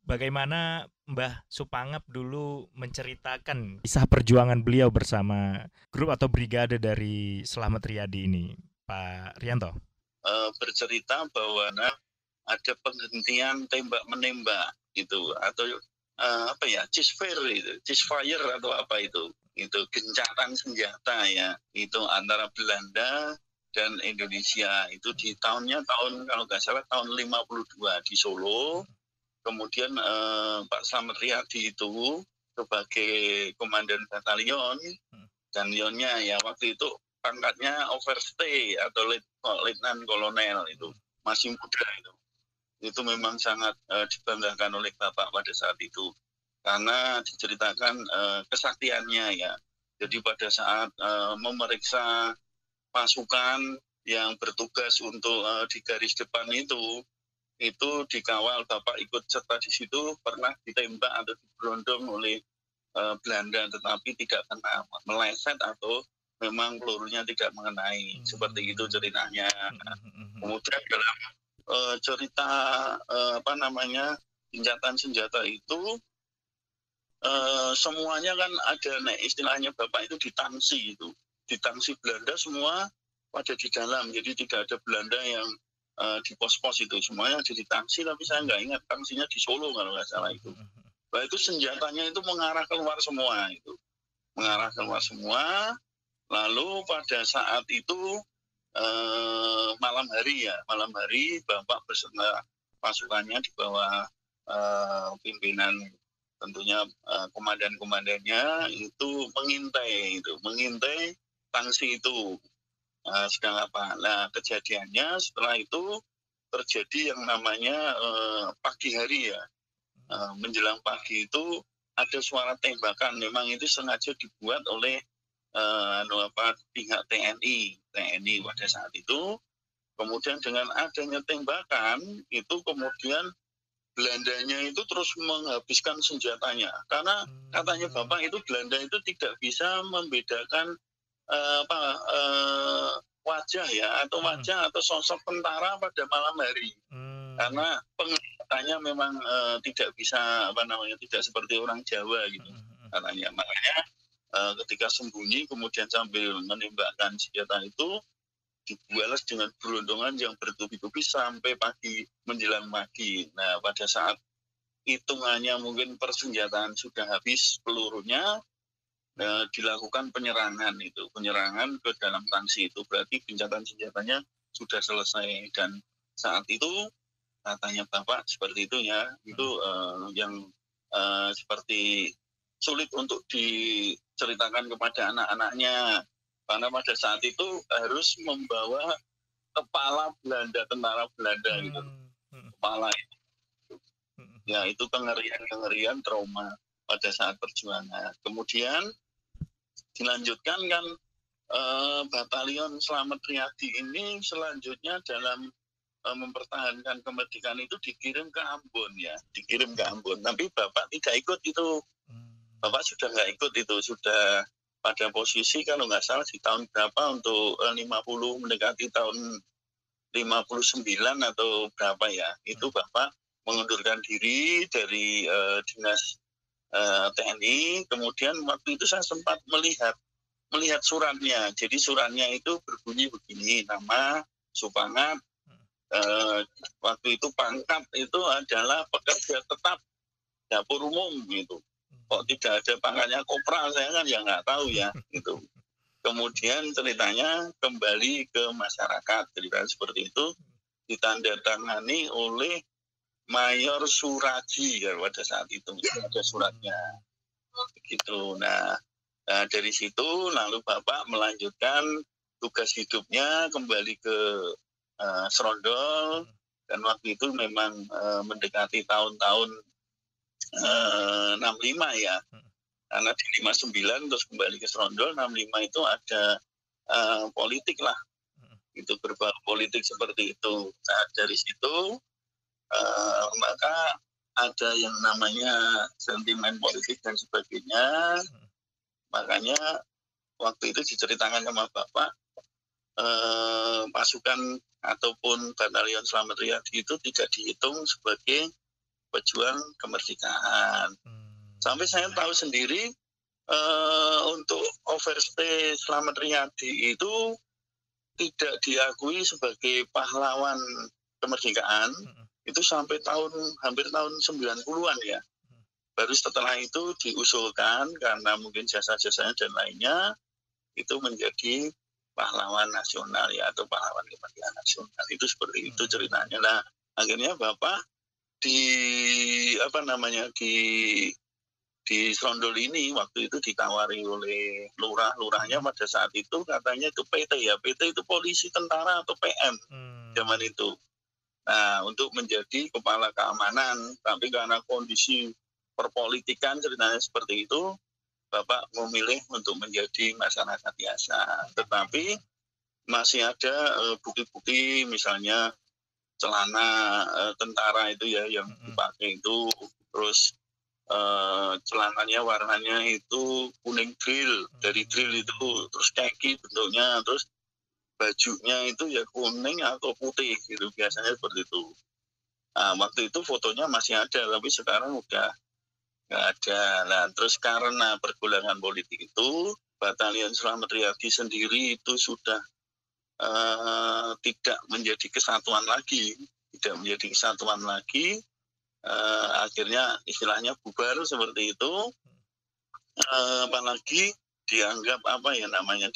bagaimana Mbah Supangap dulu menceritakan kisah perjuangan beliau bersama grup atau brigade dari Slamet Riyadi ini, Pak Rianto? Bercerita bahwa ada penghentian tembak menembak itu, atau apa ya, ceasefire atau apa itu gencatan senjata ya, itu antara Belanda dan Indonesia itu di tahun kalau nggak salah tahun 52 di Solo. Kemudian Pak Slamet Riyadi itu sebagai komandan batalion, dan Yonnya ya waktu itu pangkatnya overstay atau letnan kolonel, itu masih muda itu memang sangat dibanggakan oleh Bapak pada saat itu karena diceritakan kesaktiannya ya. Jadi pada saat memeriksa pasukan yang bertugas untuk di garis depan itu dikawal, Bapak ikut serta di situ, pernah ditembak atau diberondong oleh Belanda tetapi tidak kena, meleset atau memang pelurunya tidak mengenai. Seperti itu ceritanya. Kemudian dalam cerita gencatan senjata itu semuanya kan ada istilahnya Bapak itu ditangsi Belanda semua pada di dalam, jadi tidak ada Belanda yang di pos-pos itu, semuanya ada di tangsi, tapi saya nggak ingat tangsinya di Solo kalau nggak salah itu. Nah itu senjatanya itu mengarah keluar semua, lalu pada saat itu malam hari Bapak beserta pasukannya di bawah pimpinan tentunya komandan-komandannya itu mengintai tangsi itu sedang apa. Nah kejadiannya setelah itu terjadi yang namanya pagi hari ya, menjelang pagi itu ada suara tembakan, memang itu sengaja dibuat oleh pihak TNI pada saat itu. Kemudian dengan adanya tembakan itu kemudian Belandanya itu terus menghabiskan senjatanya, karena katanya Bapak itu Belanda itu tidak bisa membedakan wajah ya, atau sosok tentara pada malam hari, karena penglihatannya memang tidak bisa tidak seperti orang Jawa gitu katanya. Makanya ketika sembunyi kemudian sambil menembakkan senjata itu dibalas dengan berondongan yang bertubi-tubi sampai pagi menjelang pagi. Nah pada saat hitungannya mungkin persenjataan sudah habis pelurunya, dilakukan penyerangan ke dalam tangsi itu, berarti gencatan senjatanya sudah selesai. Dan saat itu katanya Bapak seperti itu ya, itu yang seperti sulit untuk diceritakan kepada anak-anaknya, karena pada saat itu harus membawa kepala tentara Belanda gitu, kepala itu. Ya itu kengerian trauma pada saat perjuangan. Kemudian dilanjutkan kan batalion Slamet Riyadi ini selanjutnya dalam mempertahankan kemerdekaan itu dikirim ke Ambon. Tapi Bapak tidak ikut itu. Bapak sudah nggak ikut itu, sudah pada posisi kalau nggak salah di tahun berapa untuk 50 mendekati tahun 59 atau berapa ya, itu Bapak mengundurkan diri dari dinas TNI. Kemudian waktu itu saya sempat melihat suratnya. Jadi suratnya itu berbunyi begini, nama Supangap, waktu itu pangkat itu adalah pekerja tetap dapur umum gitu. Kok tidak ada pangkatnya kopral, saya kan ya nggak tahu ya gitu. Kemudian ceritanya kembali ke masyarakat, ceritanya seperti itu, ditandatangani oleh Mayor Suraji ya pada saat itu, ada suratnya begitu. Nah dari situ lalu Bapak melanjutkan tugas hidupnya kembali ke Serondol, dan waktu itu memang mendekati tahun-tahun 65 ya, karena di 59 terus kembali ke Serondol, 65 itu ada politik lah, itu berbau politik seperti itu. Nah dari situ maka ada yang namanya sentimen politik dan sebagainya. Makanya waktu itu diceritakan sama Bapak, pasukan ataupun batalion Slamet Riyadi itu tidak dihitung sebagai pejuang kemerdekaan. Sampai saya tahu sendiri untuk overstay Slamet Riyadi itu tidak diakui sebagai pahlawan kemerdekaan itu sampai hampir tahun 90-an ya. Baru setelah itu diusulkan karena mungkin jasa-jasanya dan lainnya itu menjadi pahlawan nasional ya, atau pahlawan kemerdekaan nasional. Itu seperti itu ceritanya. Nah, akhirnya Bapak di Serondol ini waktu itu ditawari oleh lurahnya pada saat itu, katanya itu PT ya, PT itu polisi, tentara atau PM zaman itu. Nah, untuk menjadi kepala keamanan, tapi karena kondisi perpolitikan ceritanya seperti itu, Bapak memilih untuk menjadi masyarakat biasa. Tetapi masih ada bukti-bukti, misalnya celana tentara itu ya yang dipakai itu, terus celananya warnanya itu kuning drill, dari drill itu, terus kaki bentuknya, terus bajunya itu ya kuning atau putih gitu, biasanya seperti itu. Nah, waktu itu fotonya masih ada, tapi sekarang udah nggak ada. Nah, terus karena pergulangan politik itu, Batalion Slamet Riyadi sendiri itu sudah tidak menjadi kesatuan lagi, akhirnya istilahnya bubar seperti itu. Apalagi dianggap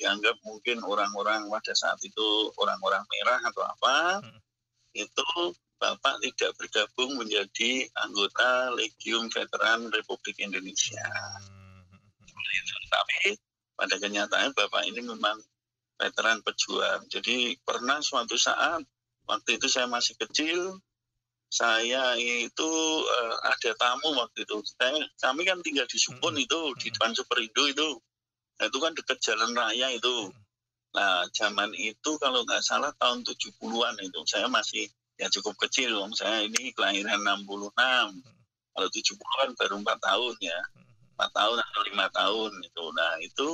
dianggap mungkin orang-orang pada saat itu orang-orang merah atau apa, itu Bapak tidak bergabung menjadi anggota Legiun Veteran Republik Indonesia. Tapi pada kenyataannya Bapak ini memang veteran pejuang. Jadi pernah suatu saat, waktu itu saya masih kecil, saya itu ada tamu waktu itu. Kami kan tinggal di Supun itu, di depan Superindo itu. Nah, itu kan dekat jalan raya itu. Nah, zaman itu kalau nggak salah tahun 70-an itu, saya masih ya cukup kecil. Saya ini kelahiran 66. Kalau 70-an baru 4 tahun ya. 4 tahun atau 5 tahun itu. Nah, itu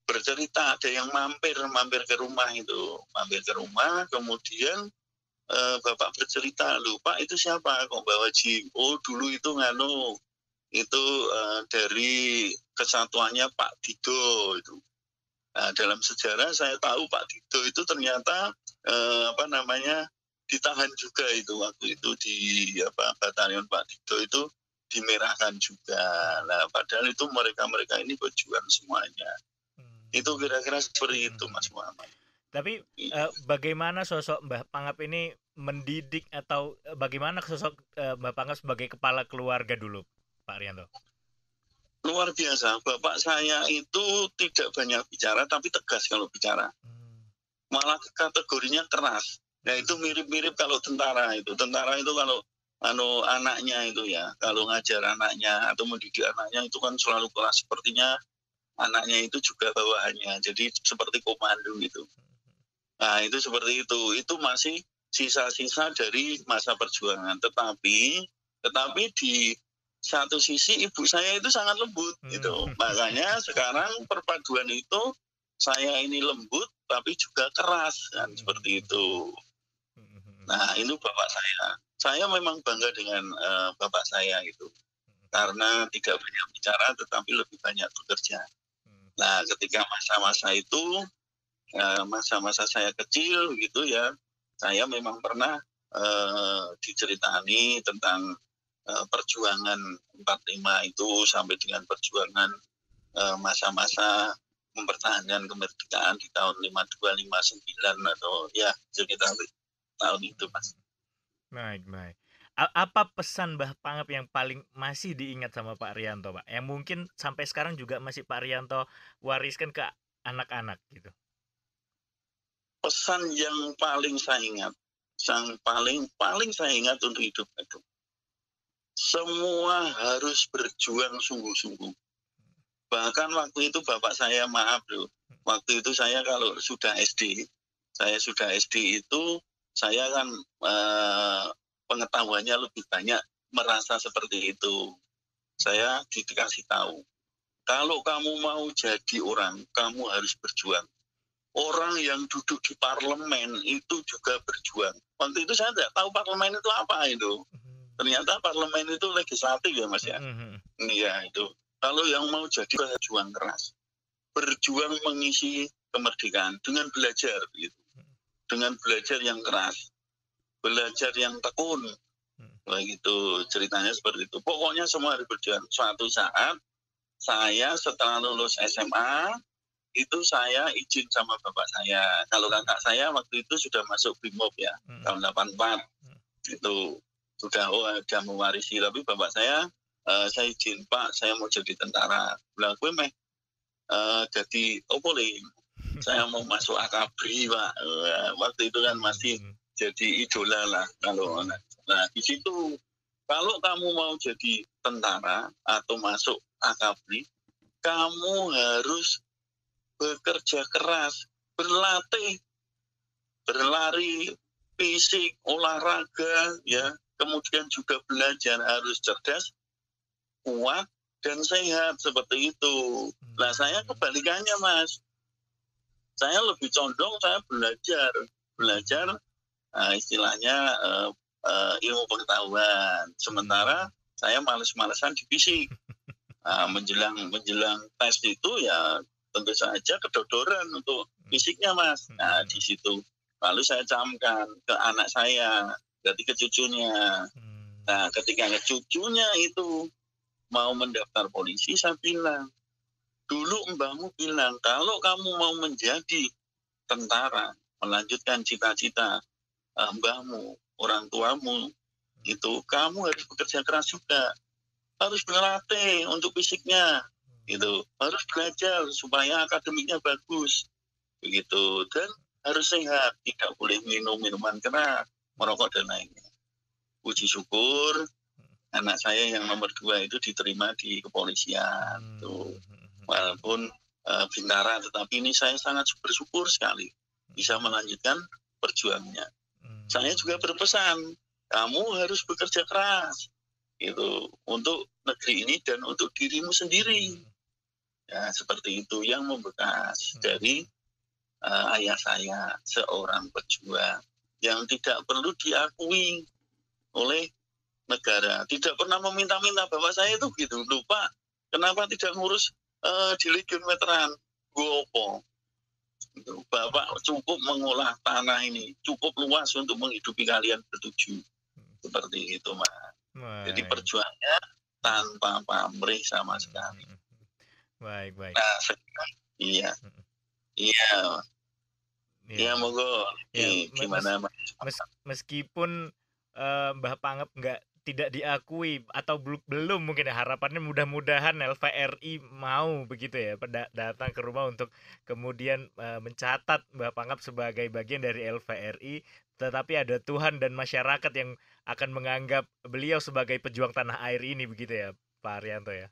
bercerita, ada yang mampir ke rumah itu. Mampir ke rumah, kemudian Bapak bercerita, "Loh Pak, itu siapa kok bawa jeep?" "Oh, dulu itu itu dari kesatuannya Pak Dido itu." Nah, dalam sejarah saya tahu Pak Dido itu ternyata ditahan juga itu waktu itu di Batalion Pak Dido itu dimerahkan juga. Nah, padahal itu mereka ini berjuang semuanya. Itu kira-kira seperti itu, Mas Muhammad. Tapi bagaimana sosok Mbah Pangap ini mendidik, atau bagaimana sosok Mbah Pangap sebagai kepala keluarga dulu, Pak Rianto? Luar biasa. Bapak saya itu tidak banyak bicara, tapi tegas kalau bicara. Malah kategorinya keras. Nah, itu mirip-mirip kalau tentara itu. Tentara itu kalau anaknya itu ya, kalau ngajar anaknya atau mendidik anaknya itu kan selalu keras. Sepertinya anaknya itu juga bawahannya. Jadi seperti komando gitu. Nah, itu seperti itu. Itu masih sisa-sisa dari masa perjuangan. Tetapi di satu sisi ibu saya itu sangat lembut gitu. Makanya sekarang perpaduan itu, saya ini lembut tapi juga keras kan, seperti itu. Nah, ini bapak saya. Saya memang bangga dengan bapak saya itu. Karena tidak banyak bicara tetapi lebih banyak bekerja. Nah, ketika masa-masa itu, masa-masa saya kecil gitu ya, saya memang pernah diceritani tentang perjuangan 45 itu sampai dengan perjuangan masa-masa mempertahankan kemerdekaan di tahun 52, 59 atau ya sekitar tahun itu, Mas. Baik. Apa pesan Mbah Pangap yang paling masih diingat sama Pak Rianto, Pak? Yang mungkin sampai sekarang juga masih Pak Rianto wariskan ke anak-anak gitu. Pesan yang paling saya ingat, yang paling saya ingat untuk hidup itu, semua harus berjuang sungguh-sungguh. Bahkan waktu itu bapak saya, maaf loh, waktu itu saya kalau sudah SD itu, saya kan pengetahuannya lebih banyak, merasa seperti itu. Saya dikasih tahu, kalau kamu mau jadi orang, kamu harus berjuang. Orang yang duduk di parlemen itu juga berjuang. Waktu itu saya tidak tahu parlemen itu apa itu. Ternyata parlemen itu legislatif ya Mas ya. Iya itu. Kalau yang mau jadi berjuang keras, berjuang mengisi kemerdekaan dengan belajar gitu, dengan belajar yang keras, belajar yang tekun. Begitu ceritanya seperti itu. Pokoknya semua harus berjuang. Suatu saat saya setelah lulus SMA itu saya izin sama bapak saya. Kalau kakak saya waktu itu sudah masuk BRIMOB ya, tahun 84. Itu sudah sudah mewarisi, tapi bapak saya izin, Pak, saya mau jadi tentara. Bilang gue meh jadi boleh. Saya mau masuk AKABRI, Pak. Waktu itu kan masih jadi idola lah kalau nah di situ kalau kamu mau jadi tentara atau masuk AKABRI, kamu harus bekerja keras, berlatih, berlari, fisik, olahraga, ya. Kemudian juga belajar harus cerdas, kuat, dan sehat seperti itu. Nah, saya kebalikannya, Mas. Saya lebih condong saya belajar istilahnya ilmu pengetahuan. Sementara saya males-malesan di fisik. Menjelang tes itu ya tentu saja kedodoran untuk fisiknya Mas. Nah di situ lalu saya camkan ke anak saya, berarti ke cucunya. Nah ketika ke cucunya itu mau mendaftar polisi, saya bilang, dulu mbahmu bilang kalau kamu mau menjadi tentara, melanjutkan cita-cita mbahmu, orang tuamu, itu kamu harus bekerja keras juga, harus berlatih untuk fisiknya, gitu, harus belajar supaya akademiknya bagus, begitu, dan harus sehat, tidak boleh minum minuman keras, merokok dan lainnya. Puji syukur anak saya yang nomor 2 itu diterima di kepolisian, tuh, walaupun bintara, tetapi ini saya sangat bersyukur sekali bisa melanjutkan perjuangannya. Saya juga berpesan, kamu harus bekerja keras, itu untuk negeri ini dan untuk dirimu sendiri. Ya, seperti itu yang membekas dari ayah saya, seorang pejuang yang tidak perlu diakui oleh negara. Tidak pernah meminta-minta. Bapak saya itu gitu, lupa kenapa tidak ngurus di Legiun Veteran. Gopo. Bapak cukup mengolah tanah ini, cukup luas untuk menghidupi kalian bertujuh. Seperti itu, Mas. Jadi perjuangannya tanpa pamrih sama sekali. Baik. Nah, iya. Iya, monggo. Gimana, Mas? Meskipun Mbah Pangap tidak diakui atau belum mungkin ya, harapannya mudah-mudahan LVRI mau begitu ya datang ke rumah untuk kemudian mencatat Mbah Pangap sebagai bagian dari LVRI, tetapi ada Tuhan dan masyarakat yang akan menganggap beliau sebagai pejuang tanah air ini begitu ya Pak Arianto ya.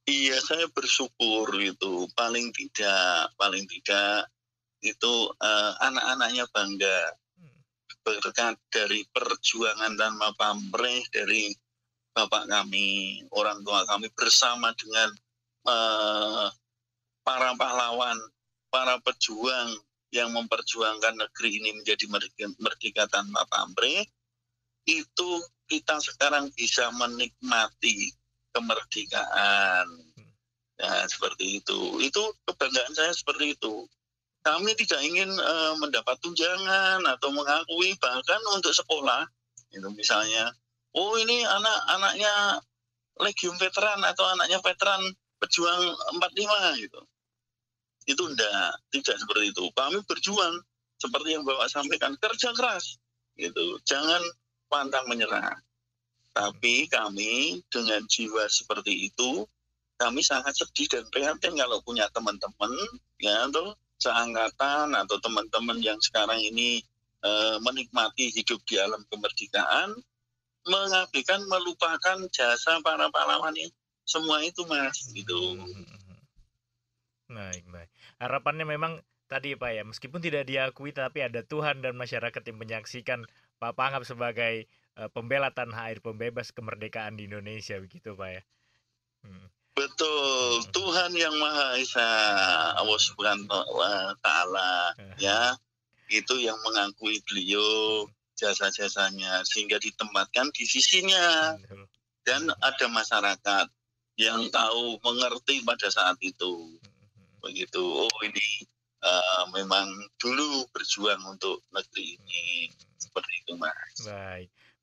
Iya, saya bersyukur itu paling tidak itu anak-anaknya bangga berkat dari perjuangan tanpa pamrih dari bapak kami, orang tua kami bersama dengan para pahlawan, para pejuang yang memperjuangkan negeri ini menjadi merdeka tanpa pamrih, itu kita sekarang bisa menikmati kemerdekaan. Ya, seperti itu. Itu kebanggaan saya seperti itu. Kami tidak ingin mendapat tunjangan atau mengakui, bahkan untuk sekolah, itu misalnya, oh ini anaknya Legiun Veteran atau anaknya veteran pejuang 45 gitu. Itu tidak seperti itu. Kami berjuang seperti yang Bapak sampaikan, kerja keras gitu. Jangan pantang menyerah. Tapi kami dengan jiwa seperti itu, kami sangat sedih dan prihatin kalau punya teman-teman ya tuh seangkatan atau teman-teman yang sekarang ini menikmati hidup di alam kemerdekaan, mengabaikan, melupakan jasa para pahlawan ini. Semua itu Mas, gitu. Baik. Harapannya memang tadi Pak ya, meskipun tidak diakui tapi ada Tuhan dan masyarakat yang menyaksikan Pak Pangap sebagai pembela tanah air, pembebas kemerdekaan di Indonesia begitu Pak ya. Betul, Tuhan yang Maha Esa, Allah Subhanahu wa Ta'ala, ya, itu yang mengakui beliau jasa-jasanya sehingga ditempatkan di sisinya. Dan ada masyarakat yang tahu mengerti pada saat itu. Begitu. Oh, ini memang dulu berjuang untuk negeri ini. Seperti itu, Mas.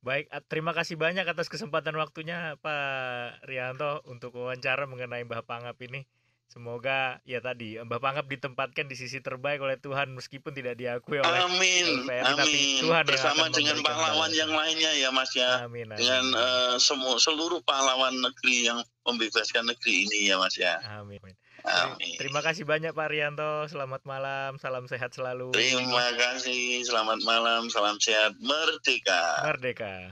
Baik, terima kasih banyak atas kesempatan waktunya Pak Rianto untuk wawancara mengenai Mbah Pangap ini. Semoga ya tadi Mbah Pangap ditempatkan di sisi terbaik oleh Tuhan meskipun tidak diakui oleh LVRI, tapi Tuhan bersama yang akan dengan pahlawan yang lainnya ya Mas ya. Amin. Dengan seluruh pahlawan negeri yang membebaskan negeri ini ya Mas ya. Amin. Terima kasih banyak Pak Rianto. Selamat malam, salam sehat selalu. Terima kasih, selamat malam, salam sehat, merdeka. Merdeka.